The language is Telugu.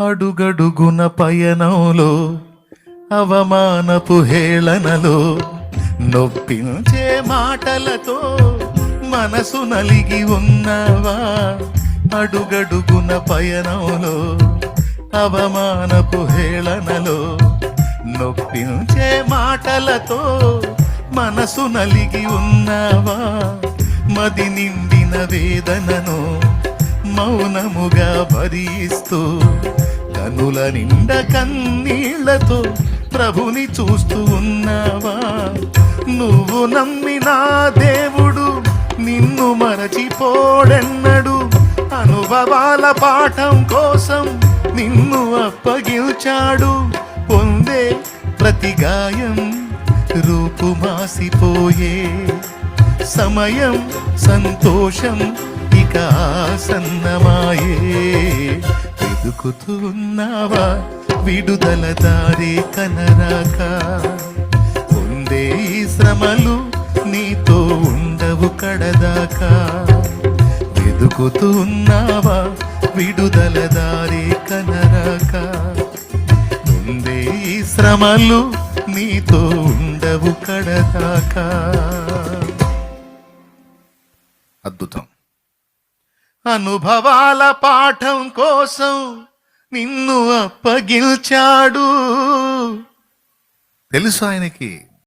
అడుగడుగున పయనంలో అవమానపు హేళనలో నొప్పించే మాటలతో మనసు నలిగి ఉన్నావా? అడుగడుగున పయనంలో అవమానపు హేళనలో నొప్పించే మాటలతో మనసు నలిగి ఉన్నావా? మది నిండిన వేదనను మౌనముగా భరిస్తూ కనుల నిండ కన్నీళ్లతో ప్రభుని చూస్తూ ఉన్నావా? నువ్వు నమ్మిన దేవుడు నిన్ను మరచిపోడెన్నడు. అనుభవాల పాఠం కోసం నిన్ను అప్పగించాడు. పొందే ప్రతి గాయం రూపుమాసిపోయే సమయం సంతోషం ఇక ఆసన్నమాయే. వెతుకుతూ ఉన్నావా విడుదల దారి కనరాక? పొందే ఈ శ్రమలు నీతో ఉండవు కడదాకా. వెతుకుతూ ఉన్నావా విడుదల దారి కనరాక? పొందే ఈ శ్రమలు నీతో ఉండవు కడదాకా. అద్భుతం. అనుభవాల పాఠం కోసం నిన్ను అప్పగించాడు. తెలుసు ఆయనకి.